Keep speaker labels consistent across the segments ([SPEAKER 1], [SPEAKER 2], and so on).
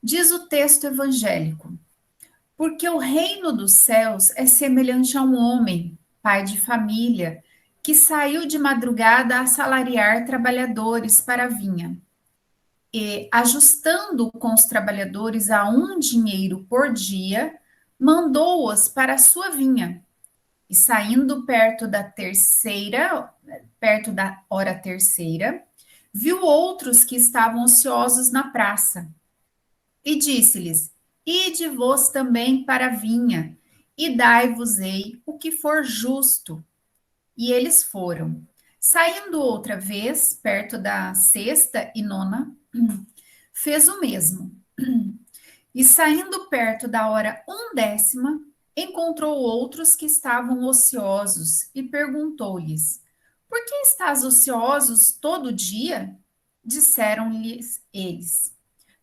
[SPEAKER 1] Diz o texto evangélico: porque o reino dos céus é semelhante a um homem, pai de família, que saiu de madrugada a assalariar trabalhadores para a vinha. E, ajustando com os trabalhadores a um dinheiro por dia, mandou-os para a sua vinha. E saindo perto da hora terceira, viu outros que estavam ociosos na praça. E disse-lhes: ide vós também para a vinha, e dai-vos-ei o que for justo. E eles foram. Saindo outra vez, perto da sexta e nona, fez o mesmo. E saindo perto da hora undécima, encontrou outros que estavam ociosos e perguntou-lhes: por que estás ociosos todo dia? Disseram-lhes eles: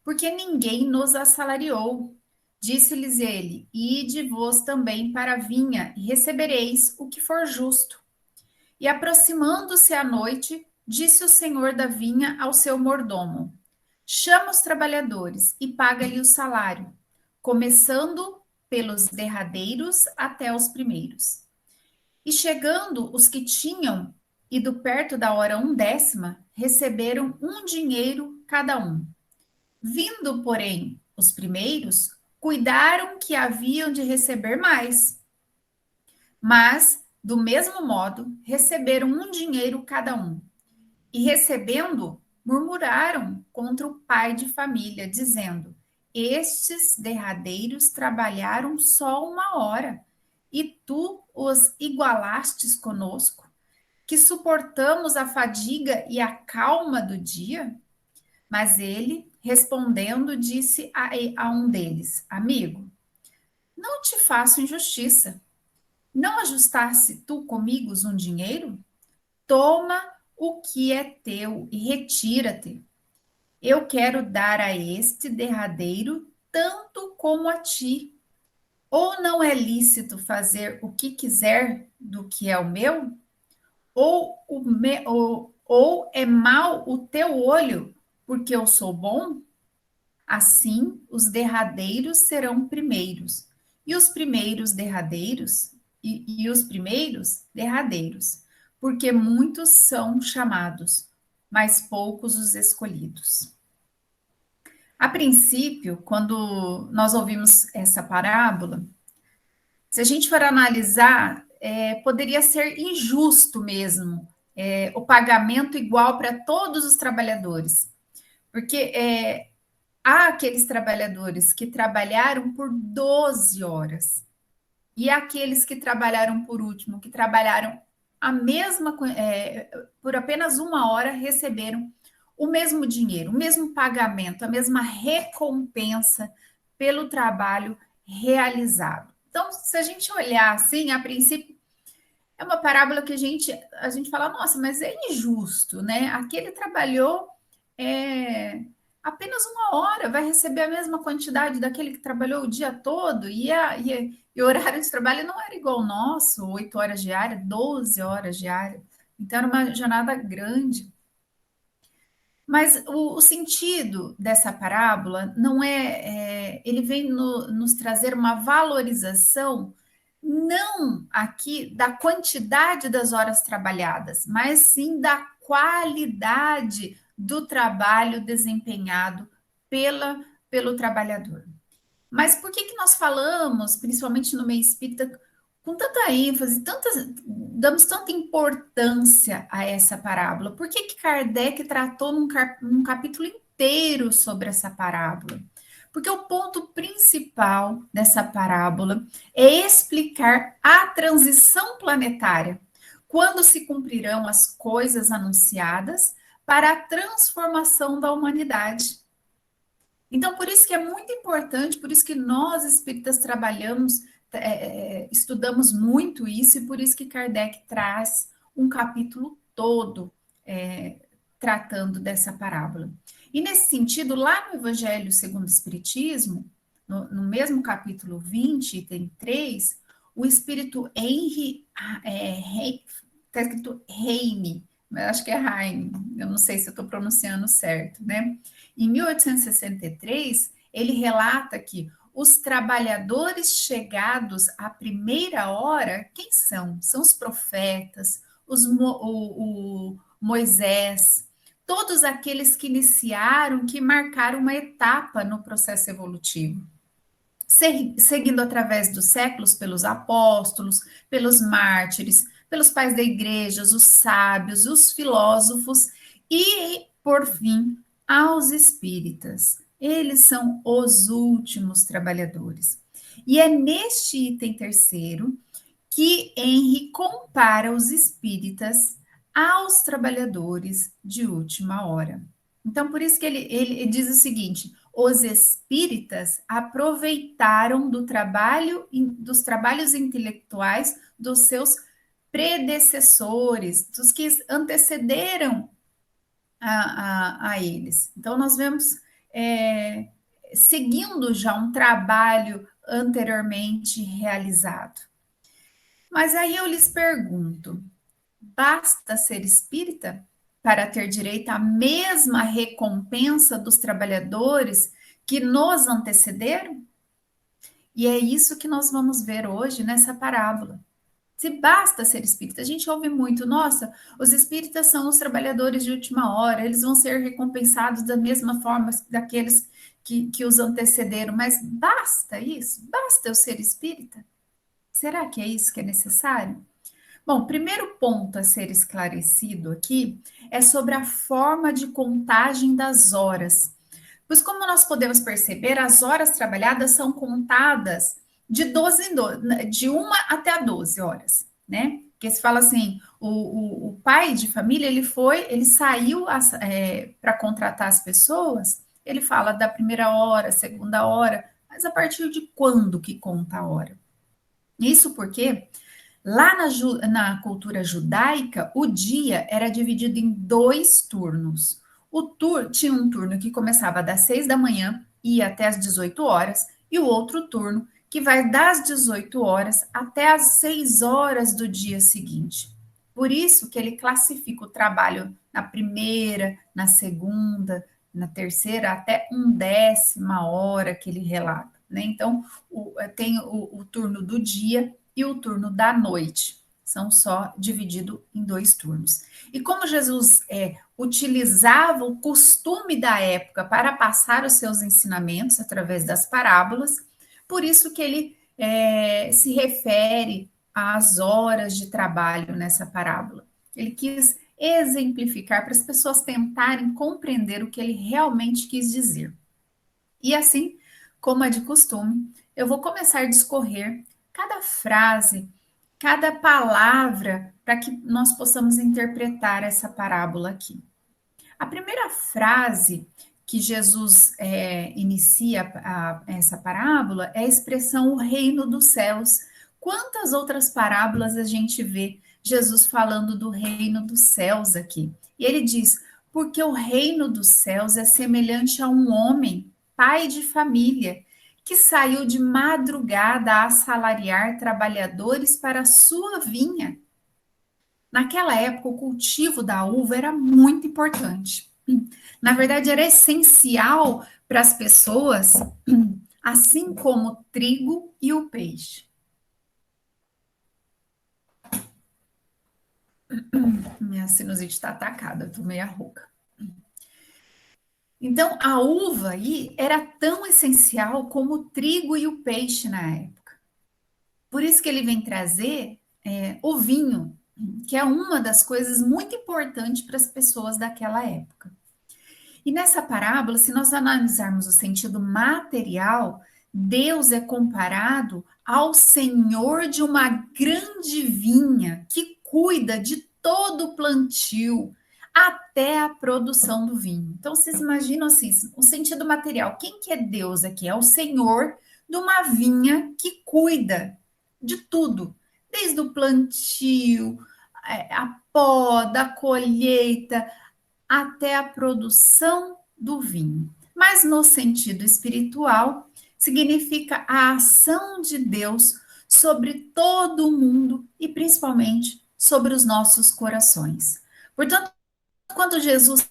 [SPEAKER 1] porque ninguém nos assalariou. Disse-lhes ele: ide vós também para a vinha e recebereis o que for justo. E aproximando-se a noite, disse o senhor da vinha ao seu mordomo: chama os trabalhadores e paga-lhe o salário, começando pelos derradeiros até os primeiros. E chegando os que tinham ido perto da hora undécima, receberam um dinheiro cada um. Vindo, porém, os primeiros, cuidaram que haviam de receber mais, mas, do mesmo modo, receberam um dinheiro cada um. E recebendo, murmuraram contra o pai de família, dizendo: estes derradeiros trabalharam só uma hora, e tu os igualastes conosco, que suportamos a fadiga e a calma do dia? Mas ele, respondendo, disse a um deles: amigo, não te faço injustiça. Não ajustasse tu comigo um dinheiro? Toma o que é teu e retira-te. Eu quero dar a este derradeiro tanto como a ti. Ou não é lícito fazer o que quiser do que é o meu? Ou é mal o teu olho, porque eu sou bom? Assim, os derradeiros serão primeiros, e os primeiros derradeiros, e os primeiros derradeiros, porque muitos são chamados, mas poucos os escolhidos. A princípio, quando nós ouvimos essa parábola, se a gente for analisar, poderia ser injusto mesmo, o pagamento igual para todos os trabalhadores, porque há aqueles trabalhadores que trabalharam por 12 horas e aqueles que trabalharam por último, que trabalharam a mesma por apenas uma hora, receberam o mesmo dinheiro, o mesmo pagamento, a mesma recompensa pelo trabalho realizado. Então, se a gente olhar assim, a princípio, é uma parábola que a gente fala, nossa, mas é injusto, né? Aquele trabalhou é, apenas uma hora, vai receber a mesma quantidade daquele que trabalhou o dia todo, e o horário de trabalho não era igual ao nosso, 8 horas diárias, 12 horas diárias. Então, era uma jornada grande. Mas o sentido dessa parábola não ele vem nos trazer uma valorização, não aqui da quantidade das horas trabalhadas, mas sim da qualidade do trabalho desempenhado pelo trabalhador. Mas por que nós falamos, principalmente no meio espírita, com tanta ênfase, damos tanta importância a essa parábola? Por que Kardec tratou num capítulo inteiro sobre essa parábola? Porque o ponto principal dessa parábola é explicar a transição planetária, quando se cumprirão as coisas anunciadas para a transformação da humanidade. Então, por isso que é muito importante, por isso que nós espíritas trabalhamos, estudamos muito isso, e por isso que Kardec traz um capítulo todo é, tratando dessa parábola. E nesse sentido, lá no Evangelho segundo o Espiritismo, no mesmo capítulo 20, item 3, o espírito Henry, está escrito Heine, mas acho que é Heine, eu não sei se eu estou pronunciando certo, né? Em 1863, ele relata que os trabalhadores chegados à primeira hora, quem são? São os profetas, o Moisés, todos aqueles que iniciaram, que marcaram uma etapa no processo evolutivo, seguindo através dos séculos pelos apóstolos, pelos mártires, pelos pais da igreja, os sábios, os filósofos e, por fim, aos espíritas. Eles são os últimos trabalhadores. E é neste item terceiro que Henry compara os espíritas aos trabalhadores de última hora. Então, por isso que ele diz o seguinte: os espíritas aproveitaram dos trabalhos intelectuais dos seus predecessores, dos que antecederam a eles. Então, nós vemos seguindo já um trabalho anteriormente realizado. Mas aí eu lhes pergunto: basta ser espírita para ter direito à mesma recompensa dos trabalhadores que nos antecederam? E é isso que nós vamos ver hoje nessa parábola. Se basta ser espírita, a gente ouve muito, nossa, os espíritas são os trabalhadores de última hora, eles vão ser recompensados da mesma forma daqueles que os antecederam, mas basta isso? Basta eu ser espírita? Será que é isso que é necessário? Bom, o primeiro ponto a ser esclarecido aqui é sobre a forma de contagem das horas. Pois, como nós podemos perceber, as horas trabalhadas são contadas de 12 em 12, de 1 até a 12 horas, né? Porque se fala assim, o pai de família, ele saiu para contratar as pessoas, ele fala da primeira hora, segunda hora, mas a partir de quando que conta a hora? Isso porque lá na cultura judaica, o dia era dividido em 2 turnos. Tinha um turno que começava das 6 da manhã e ia até as 18 horas, e o outro turno que vai das 18 horas até as 6 horas do dia seguinte. Por isso que ele classifica o trabalho na primeira, na segunda, na terceira, até 1/10 hora que ele relata, né? Então, tem o turno do dia e o turno da noite. São só dividido em 2 turnos. E como Jesus utilizava o costume da época para passar os seus ensinamentos através das parábolas, por isso que ele se refere às horas de trabalho nessa parábola. Ele quis exemplificar para as pessoas tentarem compreender o que ele realmente quis dizer. E assim, como é de costume, eu vou começar a discorrer cada frase, cada palavra, para que nós possamos interpretar essa parábola aqui. A primeira frase que Jesus inicia essa parábola é a expressão o reino dos céus. Quantas outras parábolas a gente vê Jesus falando do reino dos céus aqui? E ele diz: porque o reino dos céus é semelhante a um homem, pai de família, que saiu de madrugada a assalariar trabalhadores para a sua vinha. Naquela época, o cultivo da uva era muito importante. Na verdade, era essencial para as pessoas, assim como o trigo e o peixe. Minha sinusite está atacada, estou meio rouca. Então, a uva aí era tão essencial como o trigo e o peixe na época. Por isso que ele vem trazer o vinho, que é uma das coisas muito importantes para as pessoas daquela época. E nessa parábola, se nós analisarmos o sentido material, Deus é comparado ao senhor de uma grande vinha que cuida de todo o plantio até a produção do vinho. Então, vocês imaginam assim, o sentido material. Quem que é Deus aqui? É o senhor de uma vinha que cuida de tudo, desde o plantio, a poda, a colheita, até a produção do vinho. Mas no sentido espiritual, significa a ação de Deus sobre todo o mundo e principalmente sobre os nossos corações. Portanto, quando Jesus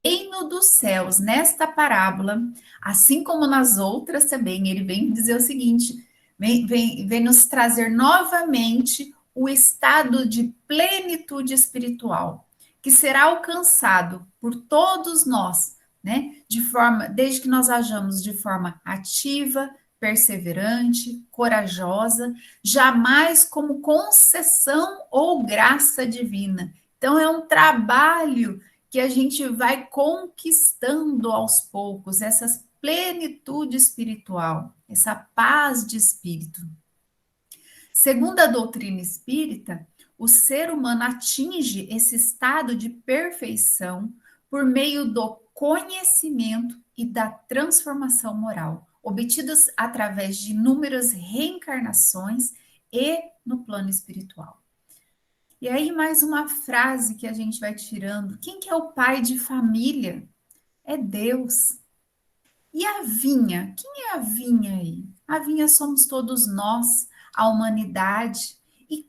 [SPEAKER 1] reino dos céus, nesta parábola, assim como nas outras também, ele vem dizer o seguinte: vem nos trazer novamente o estado de plenitude espiritual, que será alcançado por todos nós, né? De forma, desde que nós hajamos de forma ativa, perseverante, corajosa, jamais como concessão ou graça divina. Então, é um trabalho que a gente vai conquistando aos poucos essa plenitude espiritual, essa paz de espírito. Segundo a doutrina espírita, o ser humano atinge esse estado de perfeição por meio do conhecimento e da transformação moral, obtidos através de inúmeras reencarnações e no plano espiritual. E aí, mais uma frase que a gente vai tirando. Quem que é o pai de família? É Deus. E a vinha? Quem é a vinha aí? A vinha somos todos nós, a humanidade. E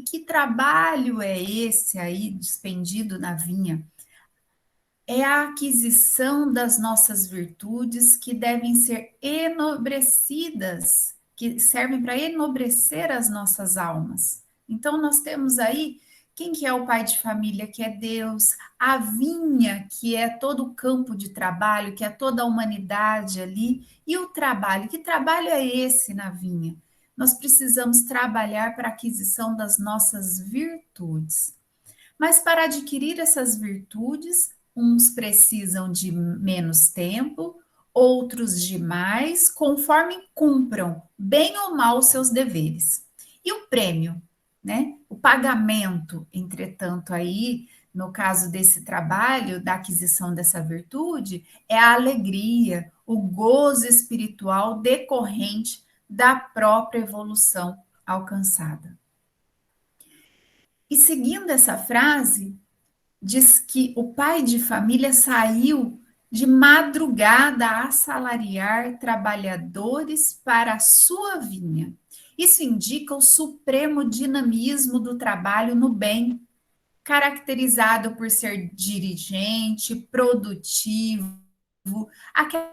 [SPEAKER 1] que trabalho é esse aí despendido na vinha? É a aquisição das nossas virtudes que devem ser enobrecidas, que servem para enobrecer as nossas almas. Então, nós temos aí quem que é o pai de família, que é Deus, a vinha, que é todo o campo de trabalho, que é toda a humanidade ali, e o trabalho, que trabalho é esse na vinha? Nós precisamos trabalhar para a aquisição das nossas virtudes. Mas para adquirir essas virtudes, uns precisam de menos tempo, outros de mais, conforme cumpram bem ou mal seus deveres. E o prêmio, né? O pagamento, entretanto, aí, no caso desse trabalho, da aquisição dessa virtude, é a alegria, o gozo espiritual decorrente da própria evolução alcançada. E seguindo essa frase, diz que o pai de família saiu de madrugada a assalariar trabalhadores para a sua vinha. Isso indica o supremo dinamismo do trabalho no bem, caracterizado por ser dirigente, produtivo, aquele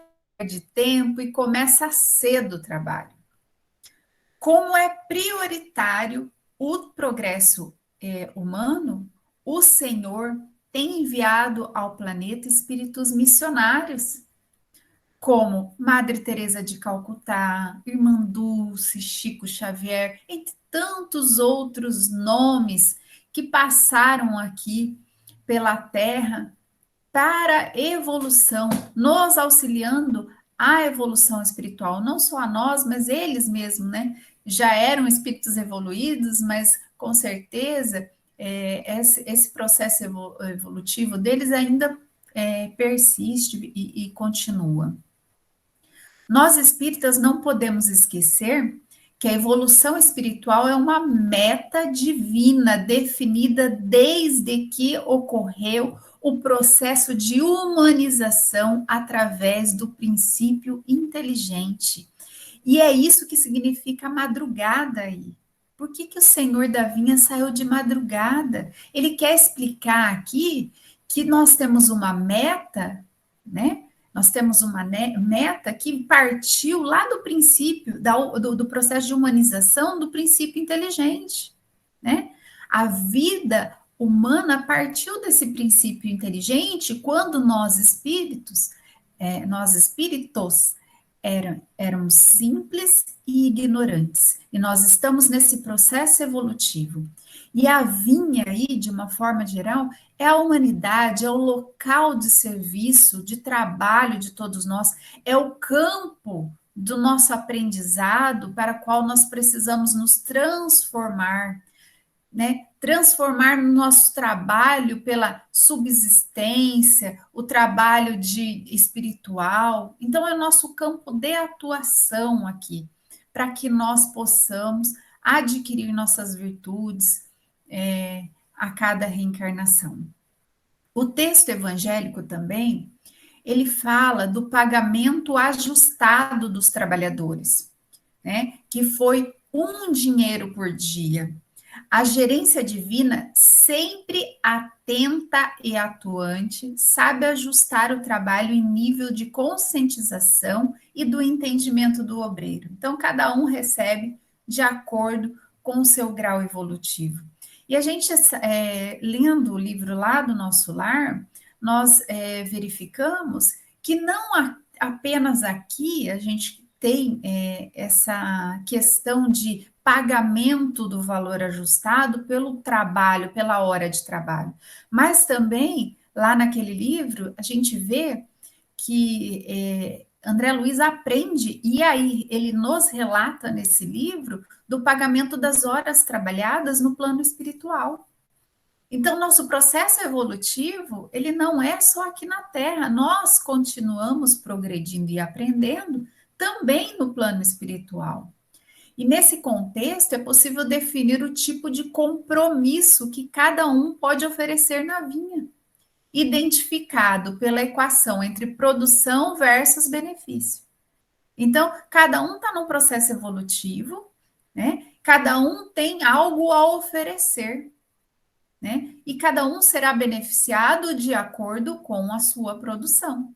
[SPEAKER 1] de tempo e começa cedo o trabalho. Como é prioritário o progresso humano, o Senhor tem enviado ao planeta espíritos missionários, como Madre Teresa de Calcutá, Irmã Dulce, Chico Xavier, entre tantos outros nomes que passaram aqui pela Terra para evolução, nos auxiliando à evolução espiritual, não só a nós, mas eles mesmos, né? Já eram espíritos evoluídos, mas com certeza esse processo evolutivo deles ainda persiste e continua. Nós espíritas não podemos esquecer que a evolução espiritual é uma meta divina definida desde que ocorreu o processo de humanização através do princípio inteligente. E é isso que significa a madrugada aí. Por que o Senhor da Vinha saiu de madrugada? Ele quer explicar aqui que nós temos uma meta, né? Nós temos uma meta que partiu lá do princípio, do processo de humanização, do princípio inteligente, né? A vida humana partiu desse princípio inteligente quando nós espíritos, éramos simples e ignorantes. E nós estamos nesse processo evolutivo. E a vinha aí, de uma forma geral, é a humanidade, é o local de serviço, de trabalho de todos nós, é o campo do nosso aprendizado para o qual nós precisamos nos transformar, né? Transformar no nosso trabalho pela subsistência, o trabalho de espiritual. Então, é o nosso campo de atuação aqui, para que nós possamos adquirir nossas virtudes a cada reencarnação. O texto evangélico também, ele fala do pagamento ajustado dos trabalhadores, né? Que foi um dinheiro por dia. A gerência divina, sempre atenta e atuante, sabe ajustar o trabalho em nível de conscientização e do entendimento do obreiro. Então, cada um recebe de acordo com o seu grau evolutivo. E a gente, lendo o livro lá do Nosso Lar, nós verificamos que não apenas aqui a gente tem essa questão de pagamento do valor ajustado pelo trabalho, pela hora de trabalho. Mas também, lá naquele livro, a gente vê que André Luiz aprende, e aí ele nos relata nesse livro, do pagamento das horas trabalhadas no plano espiritual. Então, nosso processo evolutivo, ele não é só aqui na Terra, nós continuamos progredindo e aprendendo também no plano espiritual. E nesse contexto, é possível definir o tipo de compromisso que cada um pode oferecer na vinha, identificado pela equação entre produção versus benefício. Então, cada um está num processo evolutivo, né? Cada um tem algo a oferecer, né? E cada um será beneficiado de acordo com a sua produção.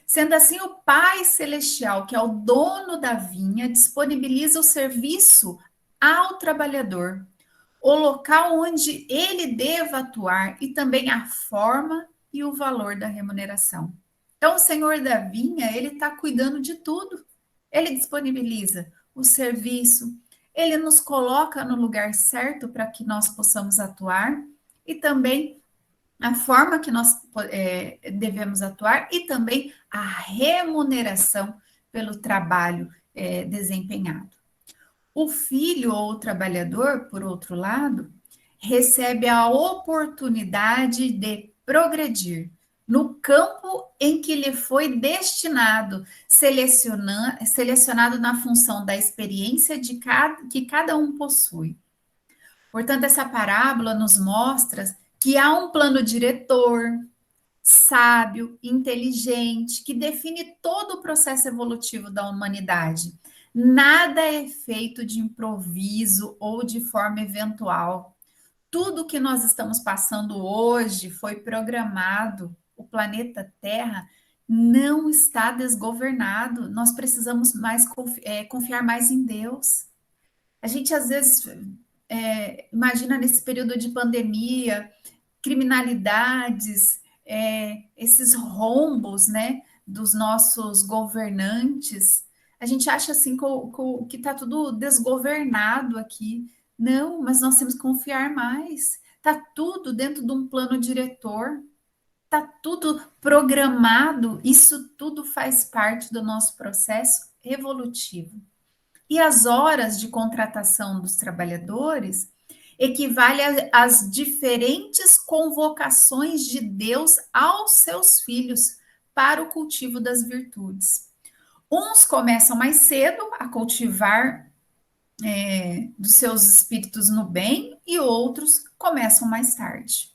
[SPEAKER 1] Sendo assim, o Pai Celestial, que é o dono da vinha, disponibiliza o serviço ao trabalhador, o local onde ele deva atuar e também a forma e o valor da remuneração. Então, o Senhor da vinha, ele está cuidando de tudo. Ele disponibiliza o serviço, ele nos coloca no lugar certo para que nós possamos atuar e também a forma que nós devemos atuar e também a remuneração pelo trabalho desempenhado. O filho ou o trabalhador, por outro lado, recebe a oportunidade de progredir no campo em que lhe foi destinado, selecionado na função da experiência que cada um possui. Portanto, essa parábola nos mostra que há um plano diretor, sábio, inteligente, que define todo o processo evolutivo da humanidade. Nada é feito de improviso ou de forma eventual. Tudo que nós estamos passando hoje foi programado. O planeta Terra não está desgovernado. Nós precisamos confiar mais em Deus. A gente às vezes imagina nesse período de pandemia, criminalidades, esses rombos, né, dos nossos governantes. A gente acha assim que está tudo desgovernado aqui. Não, mas nós temos que confiar mais. Está tudo dentro de um plano diretor, está tudo programado. Isso tudo faz parte do nosso processo evolutivo. E as horas de contratação dos trabalhadores equivale às diferentes convocações de Deus aos seus filhos para o cultivo das virtudes. Uns começam mais cedo a cultivar dos seus espíritos no bem e outros começam mais tarde.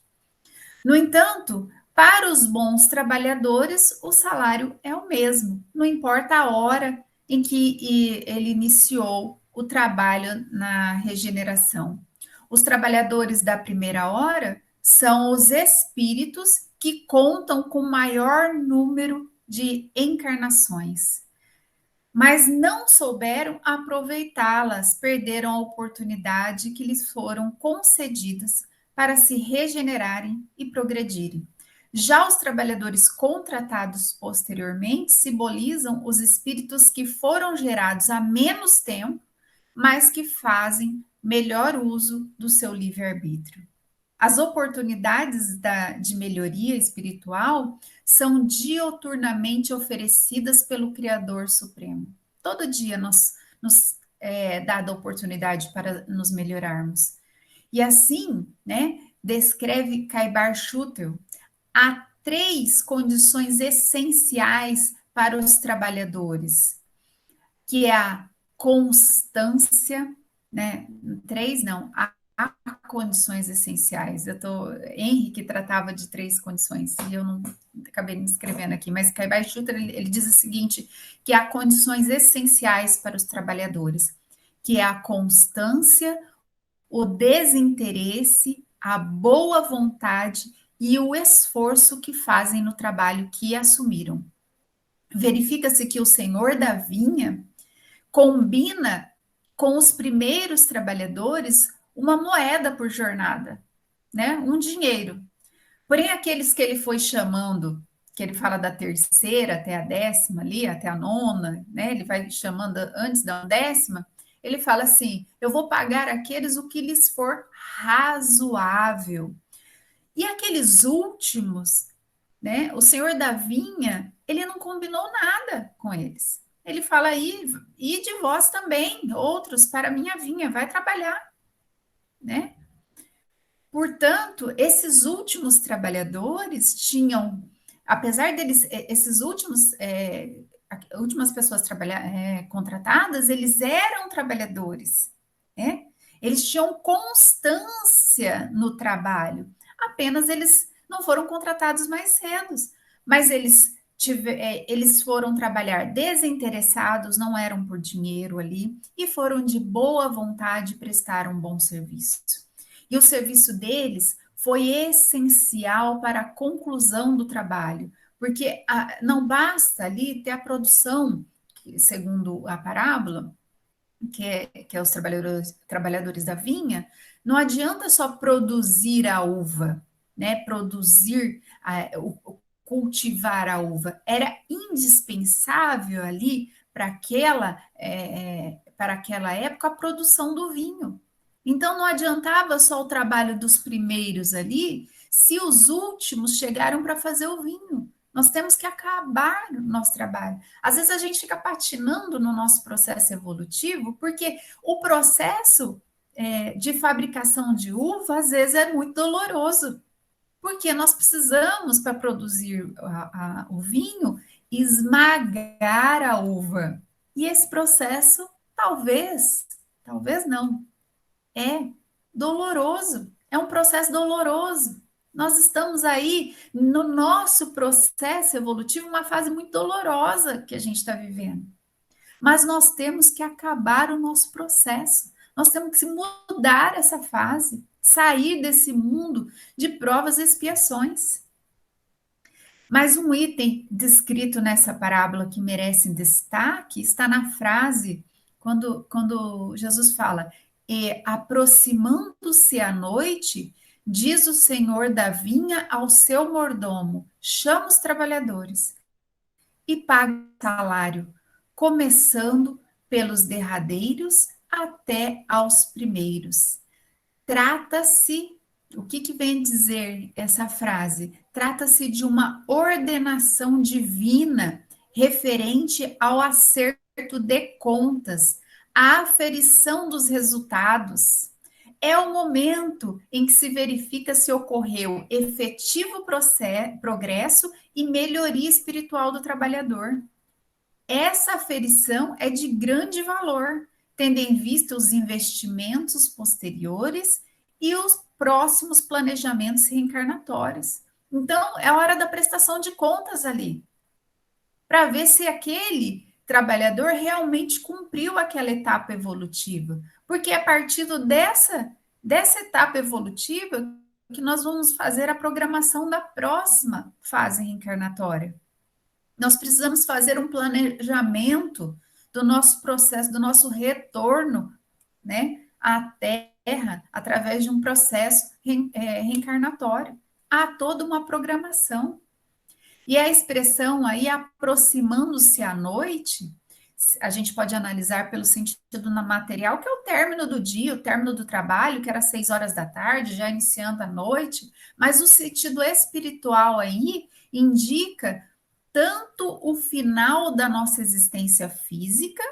[SPEAKER 1] No entanto, para os bons trabalhadores, o salário é o mesmo, não importa a hora em que ele iniciou o trabalho na regeneração. Os trabalhadores da primeira hora são os espíritos que contam com maior número de encarnações, mas não souberam aproveitá-las, perderam a oportunidade que lhes foram concedidas para se regenerarem e progredirem. Já os trabalhadores contratados posteriormente simbolizam os espíritos que foram gerados há menos tempo, mas que fazem melhor uso do seu livre-arbítrio. As oportunidades de melhoria espiritual são dioturnamente oferecidas pelo Criador Supremo. Todo dia nos é dada a oportunidade para nos melhorarmos. E assim, né, descreve Caibar Schutel, há 3 condições essenciais para os trabalhadores, que é a constância, né? 3 não, há condições essenciais. Henrique tratava de 3 condições, e eu não acabei me escrevendo aqui, mas Caibar Schutter, ele diz o seguinte, que há condições essenciais para os trabalhadores, que é a constância, o desinteresse, a boa vontade e o esforço que fazem no trabalho que assumiram. Verifica-se que o senhor da vinha combina com os primeiros trabalhadores uma moeda por jornada, né? Um dinheiro. Porém, aqueles que ele foi chamando, que ele fala da terceira até a décima ali, até a nona, né? Ele vai chamando antes da décima, ele fala assim: eu vou pagar aqueles o que lhes for razoável. E aqueles últimos, né? O senhor da vinha, ele não combinou nada com eles. Ele fala aí, e de vós também, outros para a minha vinha, vai trabalhar, né? Portanto, esses últimos trabalhadores tinham, apesar deles, esses últimos, últimas pessoas contratadas, eles eram trabalhadores, né? Eles tinham constância no trabalho, apenas eles não foram contratados mais cedo, mas eles foram trabalhar desinteressados, não eram por dinheiro ali, e foram de boa vontade prestar um bom serviço. E o serviço deles foi essencial para a conclusão do trabalho, porque não basta ali ter a produção, segundo a parábola, que é os trabalhadores da vinha, não adianta só produzir a uva, né? Produzir, cultivar a uva. Era indispensável ali para aquela época a produção do vinho. Então não adiantava só o trabalho dos primeiros ali, se os últimos chegaram para fazer o vinho. Nós temos que acabar o nosso trabalho. Às vezes a gente fica patinando no nosso processo evolutivo, porque o processo de fabricação de uva, às vezes, é muito doloroso, porque nós precisamos, para produzir o vinho, esmagar a uva. E esse processo, talvez não, é doloroso, é um processo doloroso. Nós estamos aí no nosso processo evolutivo, uma fase muito dolorosa que a gente está vivendo. Mas nós temos que acabar o nosso processo. Nós temos que mudar essa fase, sair desse mundo de provas e expiações. Mas um item descrito nessa parábola que merece destaque está na frase quando Jesus fala: e aproximando-se a noite, diz o senhor da vinha ao seu mordomo: chama os trabalhadores e paga o salário, começando pelos derradeiros até aos primeiros. Trata-se, o que vem dizer essa frase? Trata-se de uma ordenação divina referente ao acerto de contas, à aferição dos resultados. É o momento em que se verifica se ocorreu efetivo progresso e melhoria espiritual do trabalhador. Essa aferição é de grande valor, tendo em vista os investimentos posteriores e os próximos planejamentos reencarnatórios. Então, é a hora da prestação de contas ali, para ver se aquele trabalhador realmente cumpriu aquela etapa evolutiva. Porque é a partir dessa etapa evolutiva que nós vamos fazer a programação da próxima fase reencarnatória. Nós precisamos fazer um planejamento do nosso processo, do nosso retorno, né, à Terra, através de um processo reencarnatório. Há toda uma programação. E a expressão aí, aproximando-se à noite, a gente pode analisar pelo sentido material, que é o término do dia, o término do trabalho, que era 6 horas da tarde, já iniciando a noite, mas o sentido espiritual aí indica tanto o final da nossa existência física,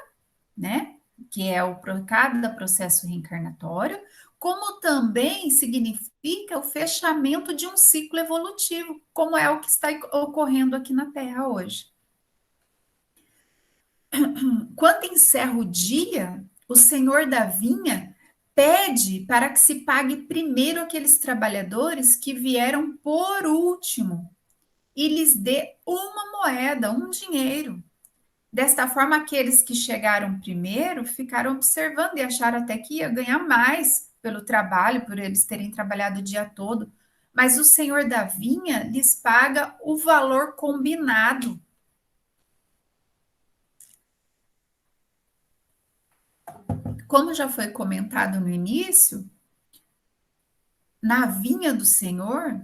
[SPEAKER 1] né, que é cada processo reencarnatório, como também significa o fechamento de um ciclo evolutivo, como é o que está ocorrendo aqui na Terra hoje. Quando encerra o dia, o senhor da vinha pede para que se pague primeiro aqueles trabalhadores que vieram por último e lhes dê uma moeda, um dinheiro. Desta forma, aqueles que chegaram primeiro ficaram observando e acharam até que ia ganhar mais pelo trabalho, por eles terem trabalhado o dia todo, mas o senhor da vinha lhes paga o valor combinado. Como já foi comentado no início, na vinha do Senhor,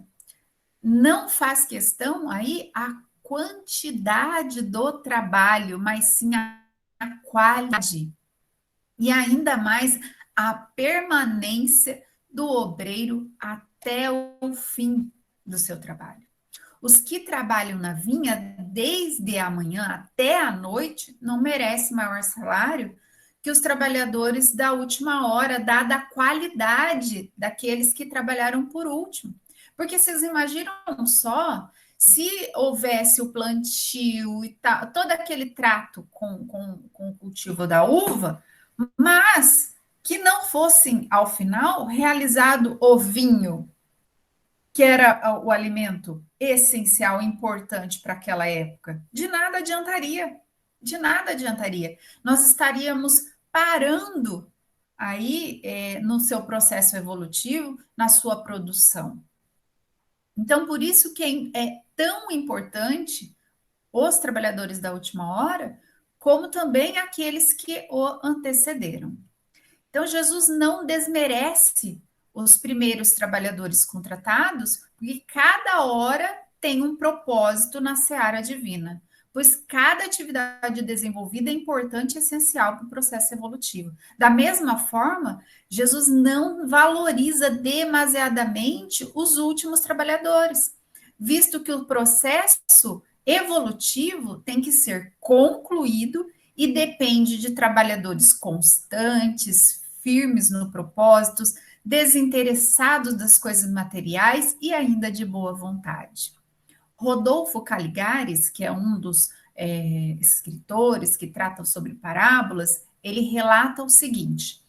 [SPEAKER 1] não faz questão aí a quantidade do trabalho, mas sim a qualidade. E ainda mais a permanência do obreiro até o fim do seu trabalho. Os que trabalham na vinha desde a manhã até a noite não merecem maior salário que os trabalhadores da última hora, dada a qualidade daqueles que trabalharam por último. Porque vocês imaginam só se houvesse o plantio e tal, todo aquele trato com o cultivo da uva, mas que não fossem, ao final, realizado o vinho, que era o alimento essencial, importante para aquela época, de nada adiantaria. De nada adiantaria. Nós estaríamos parando aí no seu processo evolutivo, na sua produção. Então, por isso que é tão importante os trabalhadores da última hora, como também aqueles que o antecederam. Então, Jesus não desmerece os primeiros trabalhadores contratados, porque cada hora tem um propósito na seara divina, pois cada atividade desenvolvida é importante e essencial para o processo evolutivo. Da mesma forma, Jesus não valoriza demasiadamente os últimos trabalhadores, visto que o processo evolutivo tem que ser concluído e depende de trabalhadores constantes, firmes no propósito, desinteressados das coisas materiais e ainda de boa vontade. Rodolfo Caligares, que é um dos escritores que tratam sobre parábolas, ele relata o seguinte: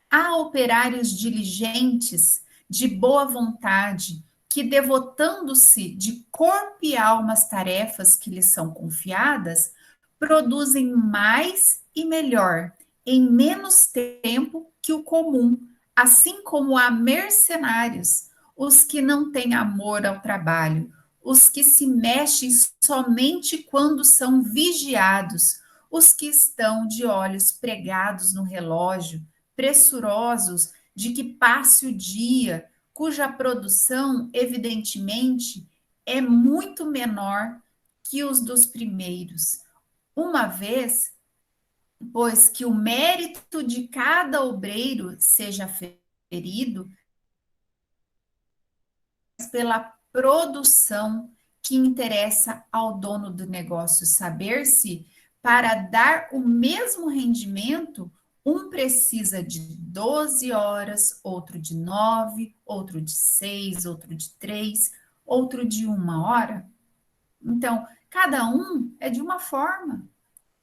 [SPEAKER 1] há operários diligentes, de boa vontade, que, devotando-se de corpo e alma às tarefas que lhes são confiadas, produzem mais e melhor, em menos tempo que o comum, assim como há mercenários, os que não têm amor ao trabalho, os que se mexem somente quando são vigiados, os que estão de olhos pregados no relógio, pressurosos de que passe o dia, cuja produção, evidentemente, é muito menor que os dos primeiros, uma vez, pois que o mérito de cada obreiro seja ferido pela produção que interessa ao dono do negócio saber se, para dar o mesmo rendimento, um precisa de 12 horas, outro de 9, outro de 6, outro de 3, outro de 1 hora. Então, cada um é de uma forma.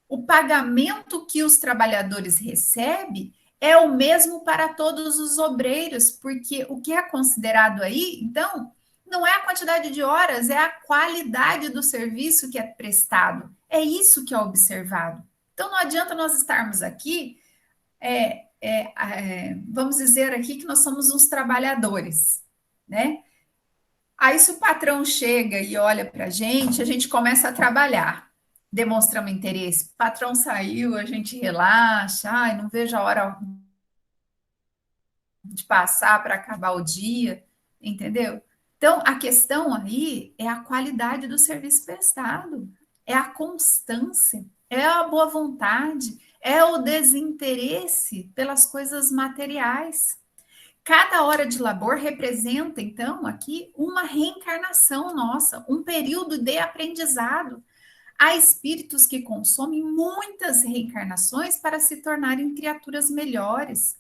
[SPEAKER 1] O pagamento que os trabalhadores recebem é o mesmo para todos os obreiros, porque o que é considerado aí, então, não é a quantidade de horas, é a qualidade do serviço que é prestado. É isso que é observado. Então, não adianta nós estarmos aqui, vamos dizer aqui que nós somos uns trabalhadores, né? Aí, se o patrão chega e olha para a gente começa a trabalhar, demonstramos interesse. O patrão saiu, a gente relaxa, ai, não vejo a hora de passar para acabar o dia, entendeu? Então, a questão aí é a qualidade do serviço prestado, é a constância, é a boa vontade, é o desinteresse pelas coisas materiais. Cada hora de labor representa, então, aqui uma reencarnação nossa, um período de aprendizado. Há espíritos que consomem muitas reencarnações para se tornarem criaturas melhores.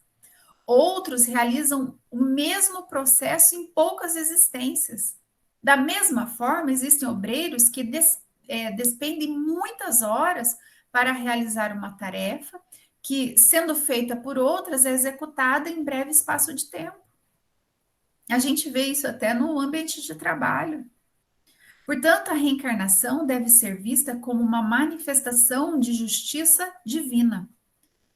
[SPEAKER 1] Outros realizam o mesmo processo em poucas existências. Da mesma forma, existem obreiros que despendem muitas horas para realizar uma tarefa que, sendo feita por outras, é executada em breve espaço de tempo. A gente vê isso até no ambiente de trabalho. Portanto, a reencarnação deve ser vista como uma manifestação de justiça divina.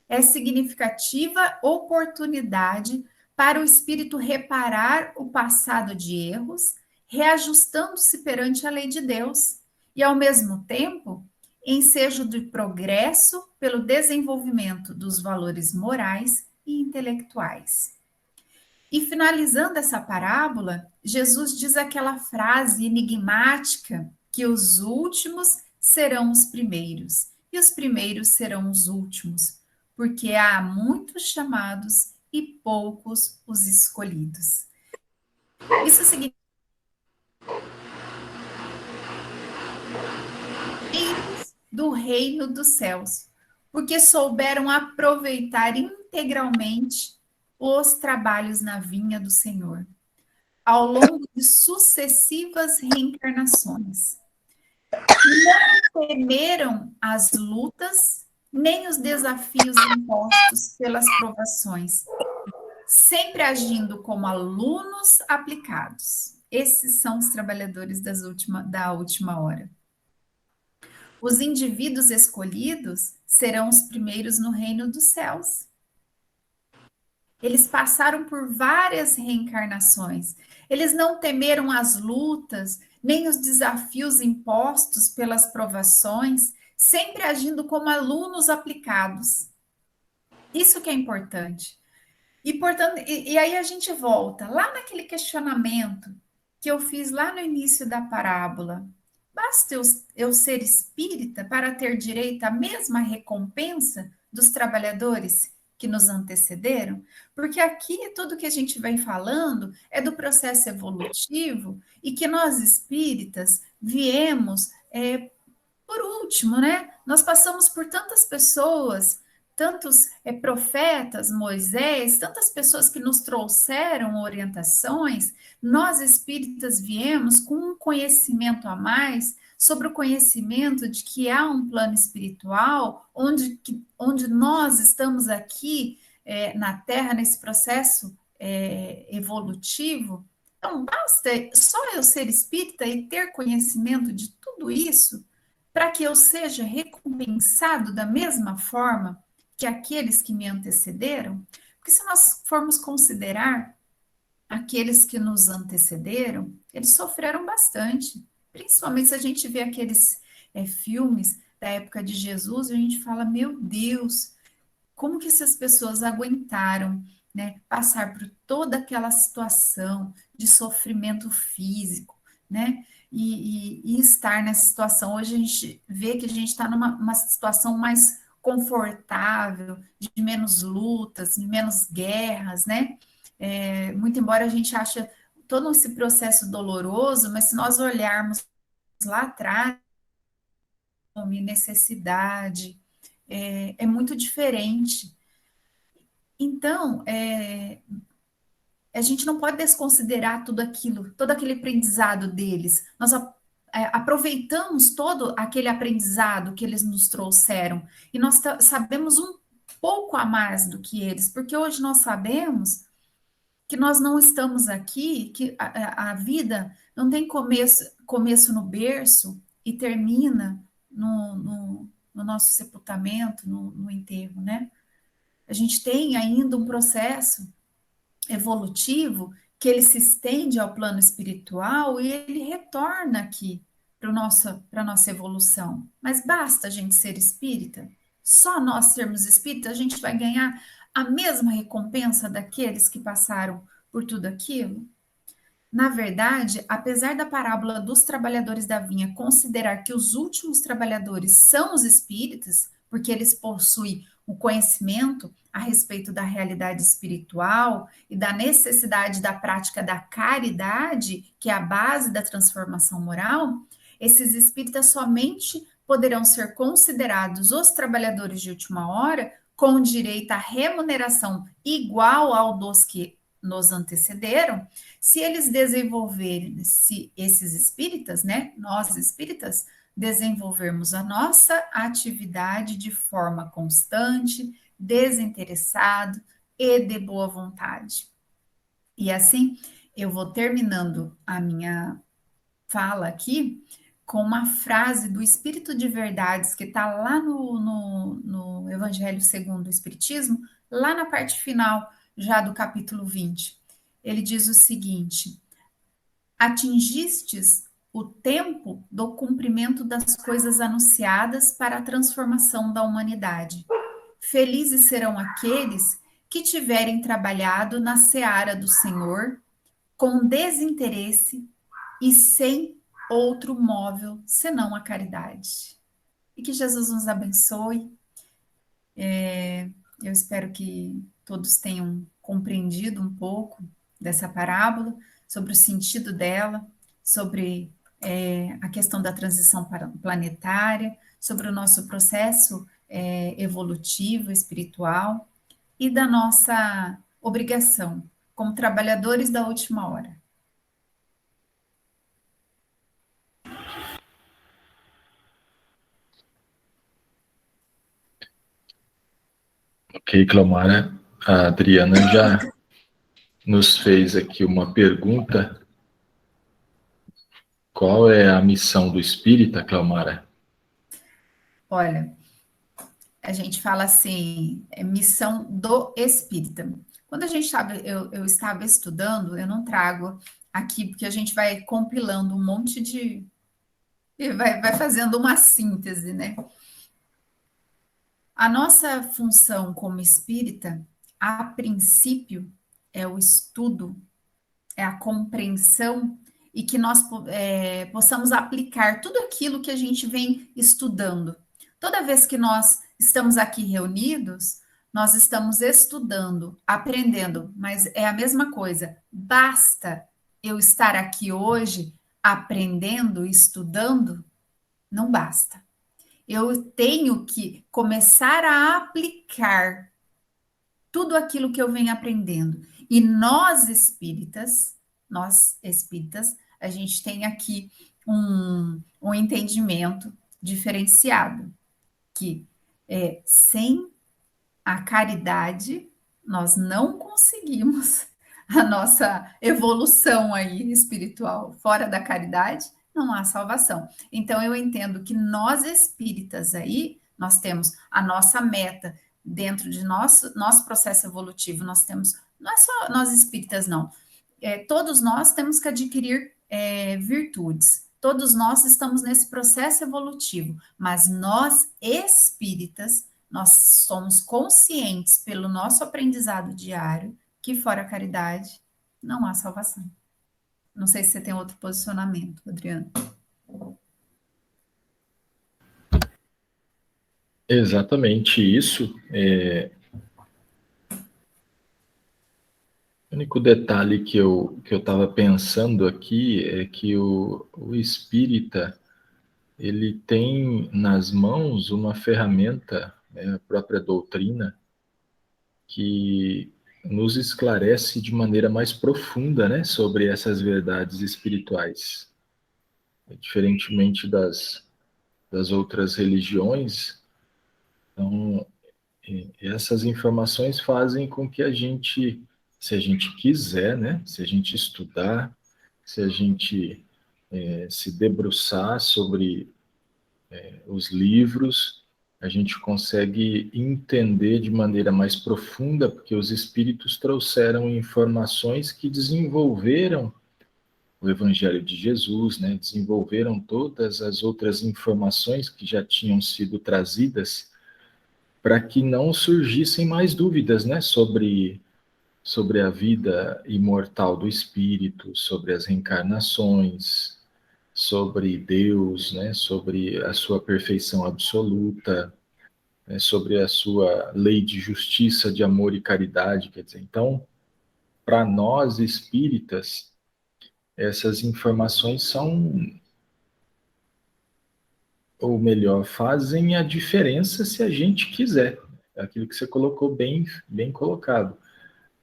[SPEAKER 1] É significativa oportunidade para o espírito reparar o passado de erros, reajustando-se perante a lei de Deus, e ao mesmo tempo, ensejo de progresso pelo desenvolvimento dos valores morais e intelectuais. E finalizando essa parábola, Jesus diz aquela frase enigmática que os últimos serão os primeiros e os primeiros serão os últimos, porque há muitos chamados e poucos os escolhidos. Isso significa do reino dos céus, porque souberam aproveitar integralmente os trabalhos na vinha do Senhor, ao longo de sucessivas reencarnações. Não temeram as lutas, nem os desafios impostos pelas provações, sempre agindo como alunos aplicados. Esses são os trabalhadores da última hora. Os indivíduos escolhidos serão os primeiros no reino dos céus. Eles passaram por várias reencarnações. Eles não temeram as lutas, nem os desafios impostos pelas provações, sempre agindo como alunos aplicados. Isso que é importante. E aí a gente volta lá naquele questionamento que eu fiz lá no início da parábola. Basta eu ser espírita para ter direito à mesma recompensa dos trabalhadores que nos antecederam? Porque aqui tudo que a gente vem falando é do processo evolutivo e que nós espíritas viemos por último, né? Nós passamos por tantas pessoas, tantos profetas, Moisés, tantas pessoas que nos trouxeram orientações. Nós espíritas viemos com um conhecimento a mais sobre o conhecimento de que há um plano espiritual onde nós estamos aqui na Terra nesse processo evolutivo. Então, basta só eu ser espírita e ter conhecimento de tudo isso para que eu seja recompensado da mesma forma que aqueles que me antecederam? Porque se nós formos considerar aqueles que nos antecederam, eles sofreram bastante. Principalmente se a gente vê aqueles filmes da época de Jesus, a gente fala, meu Deus, como que essas pessoas aguentaram, né, passar por toda aquela situação de sofrimento físico, né? E estar nessa situação. Hoje a gente vê que a gente está numa situação mais confortável, de menos lutas, de menos guerras, né? Muito embora a gente ache todo esse processo doloroso, mas se nós olharmos lá atrás, necessidade, é muito diferente. Então, a gente não pode desconsiderar tudo aquilo, todo aquele aprendizado deles. Nós aproveitamos todo aquele aprendizado que eles nos trouxeram e nós sabemos um pouco a mais do que eles, porque hoje nós sabemos que nós não estamos aqui, que a vida não tem começo no berço e termina no nosso sepultamento, no enterro, né? A gente tem ainda um processo evolutivo que ele se estende ao plano espiritual e ele retorna aqui para a nossa evolução. Mas basta a gente ser espírita? Só nós sermos espíritas, a gente vai ganhar a mesma recompensa daqueles que passaram por tudo aquilo? Na verdade, apesar da parábola dos trabalhadores da vinha considerar que os últimos trabalhadores são os espíritas, porque eles possuem o conhecimento a respeito da realidade espiritual e da necessidade da prática da caridade, que é a base da transformação moral, esses espíritas somente poderão ser considerados os trabalhadores de última hora com direito à remuneração igual ao dos que nos antecederam, se eles desenvolverem, se esses espíritas, né, nós espíritas, desenvolvermos a nossa atividade de forma constante, desinteressado e de boa vontade. E assim, eu vou terminando a minha fala aqui com uma frase do Espírito de Verdades, que está lá no Evangelho segundo o Espiritismo, lá na parte final, já do capítulo 20. Ele diz o seguinte: atingistes o tempo do cumprimento das coisas anunciadas para a transformação da humanidade. Felizes serão aqueles que tiverem trabalhado na seara do Senhor com desinteresse e sem outro móvel senão a caridade. E que Jesus nos abençoe. Eu espero que todos tenham compreendido um pouco dessa parábola, sobre o sentido dela, sobre a questão da transição planetária, sobre o nosso processo evolutivo, espiritual e da nossa obrigação como trabalhadores da última hora.
[SPEAKER 2] Ok, Cleomara, a Adriana já nos fez aqui uma pergunta. Qual é a missão do espírita, Cleomara?
[SPEAKER 1] Olha, a gente fala assim, missão do espírita. Quando a gente estava, eu estava estudando, eu não trago aqui, porque a gente vai compilando um monte de. E vai fazendo uma síntese, né? A nossa função como espírita, a princípio, é o estudo, é a compreensão e que nós possamos aplicar tudo aquilo que a gente vem estudando. Toda vez que nós estamos aqui reunidos, nós estamos estudando, aprendendo, mas é a mesma coisa. Basta eu estar aqui hoje aprendendo, estudando? Não basta. Eu tenho que começar a aplicar tudo aquilo que eu venho aprendendo. E nós espíritas, a gente tem aqui um entendimento diferenciado, que sem a caridade nós não conseguimos a nossa evolução aí espiritual. Fora da caridade, não há salvação. Então, eu entendo que nós espíritas aí, nós temos a nossa meta dentro de nosso processo evolutivo, nós temos, não é só nós espíritas, não. Todos nós temos que adquirir virtudes. Todos nós estamos nesse processo evolutivo, mas nós espíritas, nós somos conscientes pelo nosso aprendizado diário que fora a caridade não há salvação. Não sei se você tem outro posicionamento, Adriano.
[SPEAKER 2] Exatamente isso. O único detalhe que eu estava pensando aqui é que o espírita ele tem nas mãos uma ferramenta, a própria doutrina, que nos esclarece de maneira mais profunda, né, sobre essas verdades espirituais. Diferentemente das outras religiões, então, essas informações fazem com que a gente, se a gente quiser, né, se a gente estudar, se a gente se debruçar sobre os livros, a gente consegue entender de maneira mais profunda, porque os espíritos trouxeram informações que desenvolveram o Evangelho de Jesus, né? Desenvolveram todas as outras informações que já tinham sido trazidas para que não surgissem mais dúvidas, né? Sobre a vida imortal do espírito, sobre as reencarnações, sobre Deus, né? Sobre a sua perfeição absoluta, né? Sobre a sua lei de justiça, de amor e caridade, quer dizer, então, para nós espíritas, essas informações são, ou melhor, fazem a diferença se a gente quiser. É aquilo que você colocou bem colocado.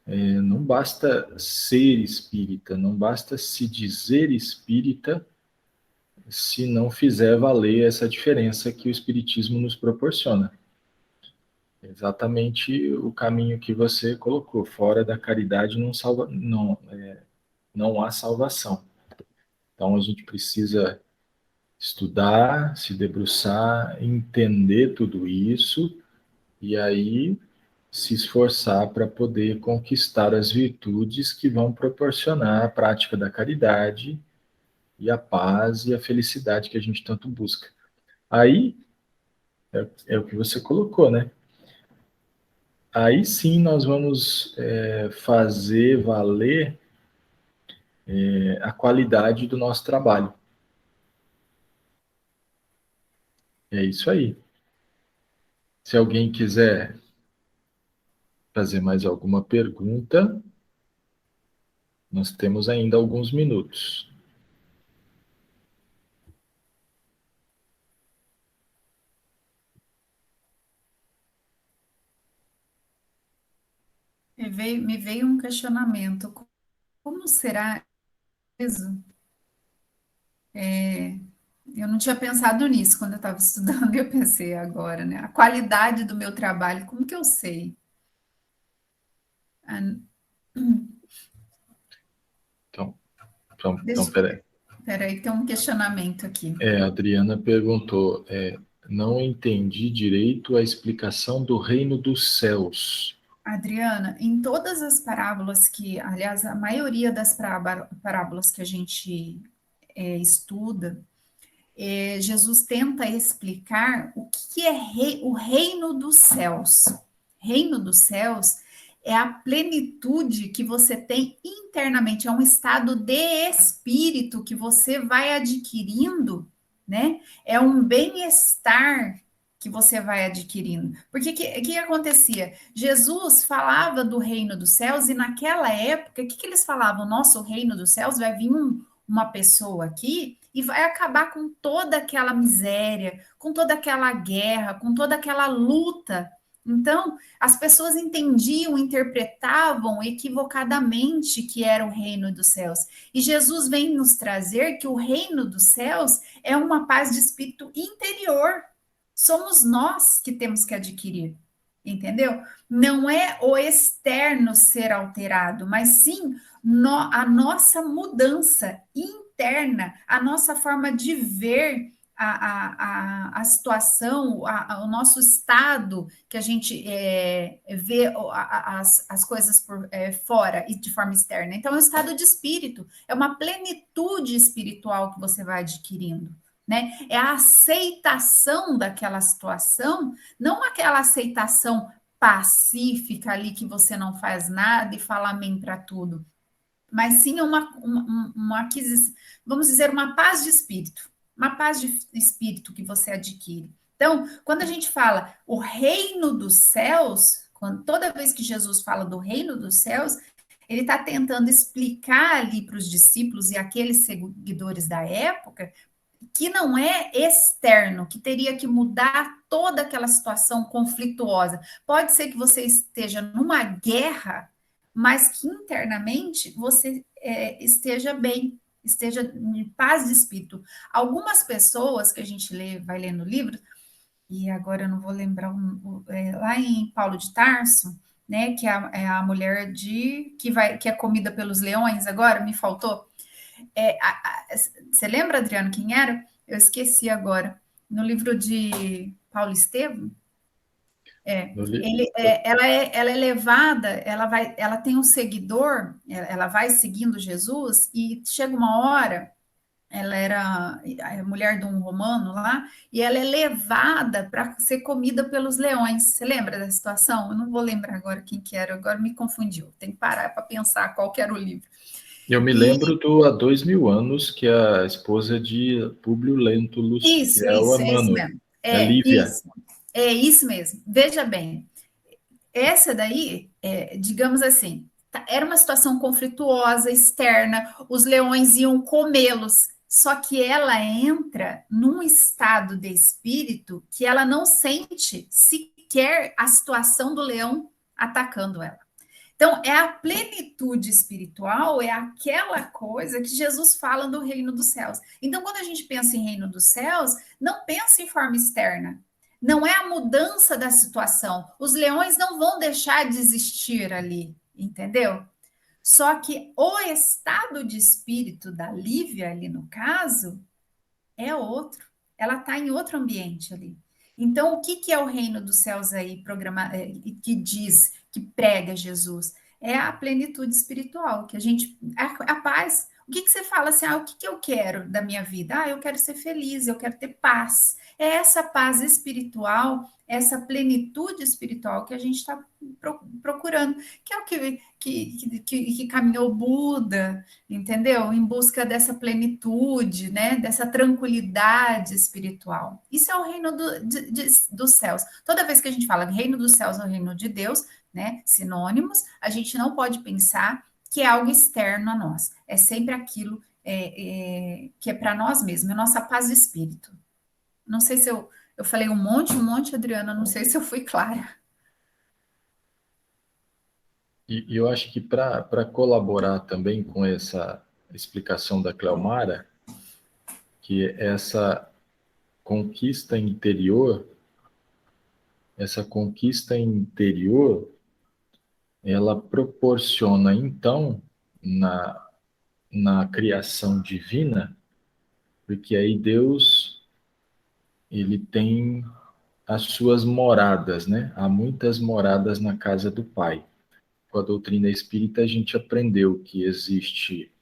[SPEAKER 2] Não basta ser espírita, não basta se dizer espírita se não fizer valer essa diferença que o espiritismo nos proporciona. Exatamente o caminho que você colocou. Fora da caridade não há salvação. Então a gente precisa estudar, se debruçar, entender tudo isso, e aí se esforçar para poder conquistar as virtudes que vão proporcionar a prática da caridade e a paz e a felicidade que a gente tanto busca. Aí é o que você colocou, né? Aí sim nós vamos fazer valer a qualidade do nosso trabalho. É isso aí. Se alguém quiser fazer mais alguma pergunta, nós temos ainda alguns minutos.
[SPEAKER 1] Me veio um questionamento. Como será isso? Eu não tinha pensado nisso quando eu estava estudando e eu pensei agora, né? A qualidade do meu trabalho, como que eu sei? Ah,
[SPEAKER 2] Então,
[SPEAKER 1] deixa,
[SPEAKER 2] peraí.
[SPEAKER 1] peraí, tem um questionamento aqui.
[SPEAKER 2] A Adriana perguntou, não entendi direito a explicação do reino dos céus.
[SPEAKER 1] Adriana, em todas as parábolas aliás, a maioria das parábolas que a gente estuda, Jesus tenta explicar o que é o reino dos céus. Reino dos céus é a plenitude que você tem internamente, é um estado de espírito que você vai adquirindo, né? É um bem-estar que você vai adquirindo. Porque o que acontecia? Jesus falava do reino dos céus e naquela época, o que eles falavam? Nossa, o reino dos céus vai vir uma pessoa aqui e vai acabar com toda aquela miséria, com toda aquela guerra, com toda aquela luta. Então, as pessoas entendiam, interpretavam equivocadamente que era o reino dos céus. E Jesus vem nos trazer que o reino dos céus é uma paz de espírito interior. Somos nós que temos que adquirir, entendeu? Não é o externo ser alterado, mas sim a nossa mudança interna, a nossa forma de ver a situação, o nosso estado, que a gente vê as coisas por fora e de forma externa. Então, é um estado de espírito, é uma plenitude espiritual que você vai adquirindo. Né? É a aceitação daquela situação, não aquela aceitação pacífica ali que você não faz nada e fala amém para tudo, mas sim uma aquisição, vamos dizer, uma paz de espírito, uma paz de espírito que você adquire. Então, quando a gente fala o reino dos céus, toda vez que Jesus fala do reino dos céus, ele está tentando explicar ali para os discípulos e aqueles seguidores da época que não é externo, que teria que mudar toda aquela situação conflituosa. Pode ser que você esteja numa guerra, mas que internamente você esteja bem, esteja em paz de espírito. Algumas pessoas que a gente vai ler no livro, e agora eu não vou lembrar, lá em Paulo de Tarso, né, que é a mulher que é comida pelos leões agora, me faltou. Você lembra, Adriano, quem era? Eu esqueci agora. No livro de Paulo Estevam,
[SPEAKER 2] Li...
[SPEAKER 1] ela é levada, ela tem um seguidor, ela vai seguindo Jesus e chega uma hora, ela era a mulher de um romano lá, e ela é levada para ser comida pelos leões. Você lembra da situação? Eu não vou lembrar agora quem que era, agora me confundiu. Tem que parar para pensar qual que era o livro.
[SPEAKER 2] Eu me
[SPEAKER 1] E
[SPEAKER 2] lembro do Há 2000 anos, que é a esposa de Públio Lentulus, que é o
[SPEAKER 1] é isso
[SPEAKER 2] Emmanuel,
[SPEAKER 1] mesmo.
[SPEAKER 2] é Lívia.
[SPEAKER 1] É isso mesmo. Veja bem, essa daí, digamos assim, era uma situação conflituosa, externa, os leões iam comê-los, só que ela entra num estado de espírito que ela não sente sequer a situação do leão atacando ela. Então, é a plenitude espiritual, é aquela coisa que Jesus fala do reino dos céus. Então, quando a gente pensa em reino dos céus, não pensa em forma externa. Não é a mudança da situação. Os leões não vão deixar de existir ali, entendeu? Só que o estado de espírito da Lívia, ali no caso, é outro. Ela está em outro ambiente ali. Então, o que, que é o reino dos céus aí, que diz, que prega Jesus? É a plenitude espiritual, que a gente, a paz. O que, que você fala assim, o que, que eu quero da minha vida? Eu quero ser feliz, eu quero ter paz. É essa paz espiritual, essa plenitude espiritual que a gente está procurando, que é o que caminhou Buda, entendeu? Em busca dessa plenitude, né? Dessa tranquilidade espiritual. Isso é o reino dos céus. Toda vez que a gente fala reino dos céus ou reino de Deus, né? Sinônimos, a gente não pode pensar que é algo externo a nós. É sempre aquilo que é para nós mesmos, é nossa paz de espírito. Não sei se eu falei um monte, Adriana, não sei se eu fui clara.
[SPEAKER 2] E eu acho que para colaborar também com essa explicação da Cleomara, que conquista interior, essa conquista interior, ela proporciona, então, na criação divina, porque aí Deus, ele tem as suas moradas, né? Há muitas moradas na casa do Pai. Com a doutrina espírita, a gente aprendeu que existe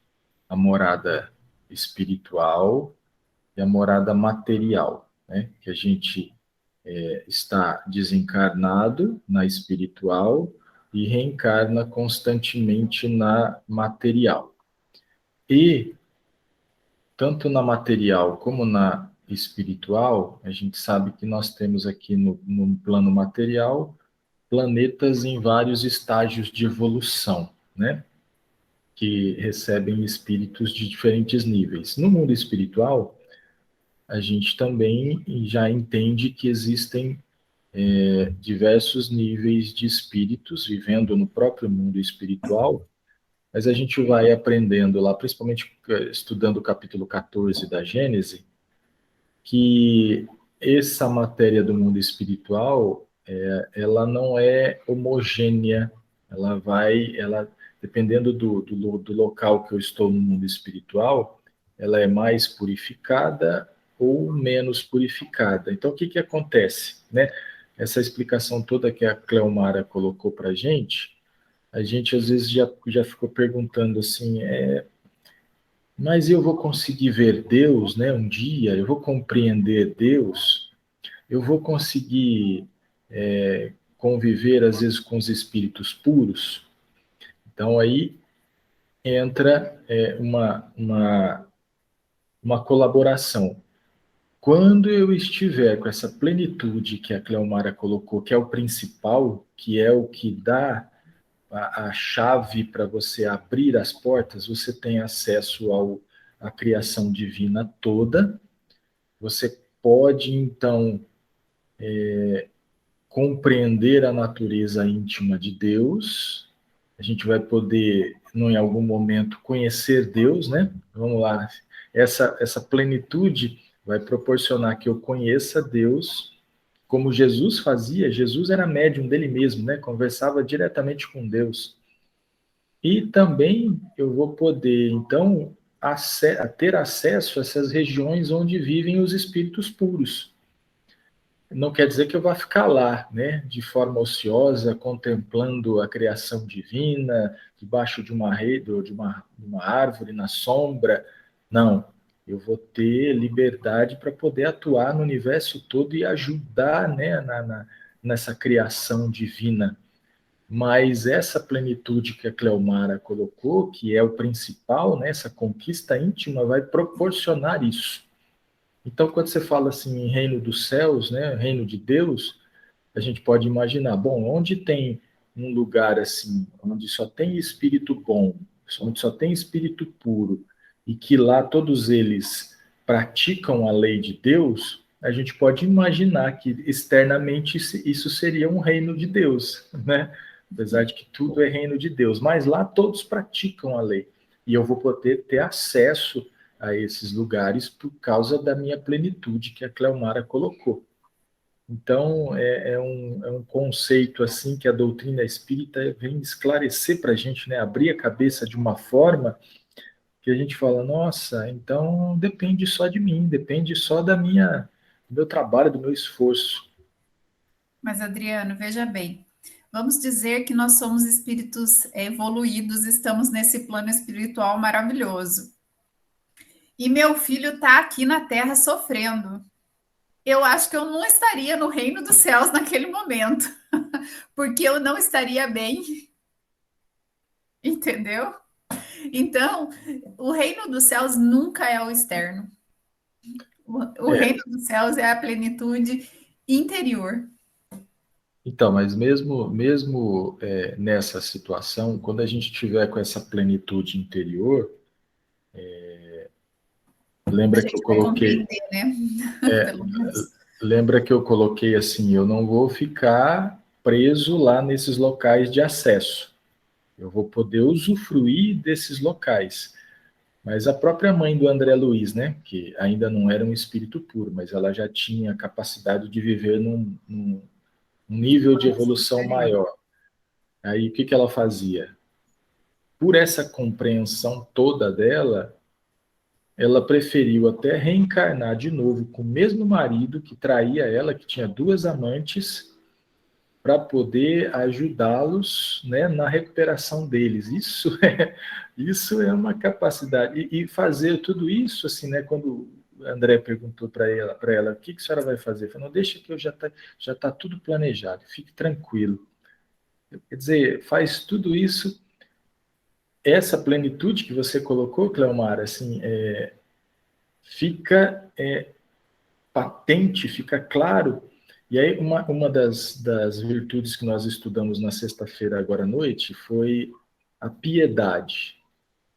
[SPEAKER 2] a morada espiritual e a morada material, né? Que a gente está desencarnado na espiritual e reencarna constantemente na material. E tanto na material como na espiritual, a gente sabe que nós temos aqui no plano material planetas em vários estágios de evolução, né? Que recebem espíritos de diferentes níveis. No mundo espiritual, a gente também já entende que existem diversos níveis de espíritos vivendo no próprio mundo espiritual, mas a gente vai aprendendo lá, principalmente estudando o capítulo 14 da Gênese, que essa matéria do mundo espiritual, ela não é homogênea, ela dependendo do local que eu estou no mundo espiritual, ela é mais purificada ou menos purificada. Então, o que que acontece, né? Essa explicação toda que a Cleomara colocou para a gente às vezes já ficou perguntando assim, mas eu vou conseguir ver Deus, né? Um dia eu vou compreender Deus, eu vou conseguir conviver às vezes com os espíritos puros. Então aí entra uma colaboração. Quando eu estiver com essa plenitude que a Cleomara colocou, que é o principal, que é o que dá a chave para você abrir as portas, você tem acesso à criação divina toda. Você pode, então, compreender a natureza íntima de Deus. A gente vai poder, em algum momento, conhecer Deus, né? Vamos lá. Essa plenitude vai proporcionar que eu conheça Deus, como Jesus fazia. Jesus era médium dele mesmo, né? Conversava diretamente com Deus. E também eu vou poder, então, ter acesso a essas regiões onde vivem os espíritos puros. Não quer dizer que eu vá ficar lá, né, de forma ociosa, contemplando a criação divina, debaixo de uma rede ou de uma árvore, na sombra. Não, eu vou ter liberdade para poder atuar no universo todo e ajudar, né, nessa criação divina. Mas essa plenitude que a Cleomara colocou, que é o principal, né, essa conquista íntima, vai proporcionar isso. Então, quando você fala assim em reino dos céus, né, reino de Deus, a gente pode imaginar, bom, onde tem um lugar assim, onde só tem espírito bom, onde só tem espírito puro, e que lá todos eles praticam a lei de Deus, a gente pode imaginar que externamente isso seria um reino de Deus, né? Apesar de que tudo é reino de Deus, mas lá todos praticam a lei. E eu vou poder ter acesso a esses lugares por causa da minha plenitude que a Cleomara colocou. Então, é um conceito assim que a doutrina espírita vem esclarecer para a gente, né? Abrir a cabeça de uma forma que a gente fala, nossa, então depende só de mim, depende só meu trabalho, do meu esforço.
[SPEAKER 1] Mas, Adriano, veja bem, vamos dizer que nós somos espíritos evoluídos, estamos nesse plano espiritual maravilhoso. E meu filho está aqui na Terra sofrendo. Eu acho que eu não estaria no reino dos céus naquele momento, porque eu não estaria bem, entendeu? Então, o reino dos céus nunca é o externo. O
[SPEAKER 2] É,
[SPEAKER 1] reino dos céus é a plenitude interior.
[SPEAKER 2] então, mas mesmo nessa situação, quando a gente tiver com essa plenitude interior,
[SPEAKER 1] A
[SPEAKER 2] lembra que eu
[SPEAKER 1] gente vai
[SPEAKER 2] coloquei,
[SPEAKER 1] compreender, né? Pelo menos.
[SPEAKER 2] lembra que eu coloquei assim, eu não vou ficar preso lá nesses locais de acesso. Eu vou poder usufruir desses locais. Mas a própria mãe do André Luiz, né, que ainda não era um espírito puro, mas ela já tinha a capacidade de viver num nível de evolução
[SPEAKER 1] Superior.
[SPEAKER 2] maior. Aí o que, que ela fazia? Por essa compreensão toda dela, ela preferiu até reencarnar de novo com o mesmo marido que traía ela, que tinha duas amantes, para poder ajudá-los, né, na recuperação deles. Isso é uma capacidade. E fazer tudo isso, assim, né, quando o André perguntou para ela, o que, que a senhora vai fazer? Falou, não, deixa que eu já tá tudo planejado, fique tranquilo. Quer dizer, faz tudo isso, essa plenitude que você colocou, Cleomar, assim, fica patente, fica claro. E aí, uma das virtudes que nós estudamos na sexta-feira, agora à noite, foi a piedade.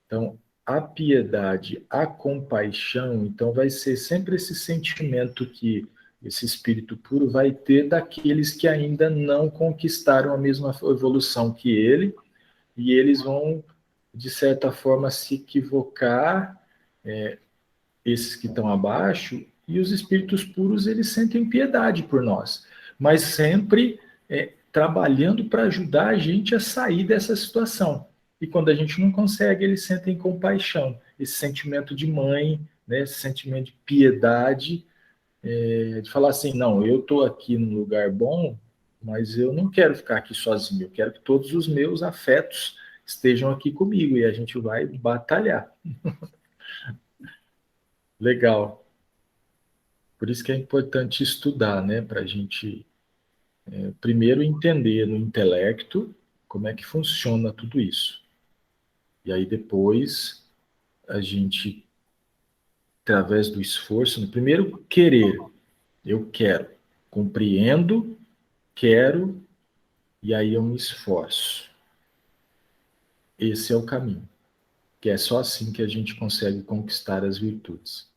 [SPEAKER 2] Então, a piedade, a compaixão, então vai ser sempre esse sentimento que esse espírito puro vai ter daqueles que ainda não conquistaram a mesma evolução que ele, e eles vão, de certa forma, se equivocar, esses que estão abaixo, e os espíritos puros, eles sentem piedade por nós, mas sempre trabalhando para ajudar a gente a sair dessa situação. E quando a gente não consegue, eles sentem compaixão, esse sentimento de mãe, né, esse sentimento de piedade, de falar assim, não, eu estou aqui num lugar bom, mas eu não quero ficar aqui sozinho, eu quero que todos os meus afetos estejam aqui comigo, e a gente vai batalhar. Legal. Por isso que é importante estudar, né? Para a gente, primeiro, entender no intelecto como é que funciona tudo isso. E aí depois a gente, através do esforço, no primeiro, querer. Eu quero. Compreendo, quero, e aí eu me esforço. Esse é o caminho. Que é só assim que a gente consegue conquistar as virtudes.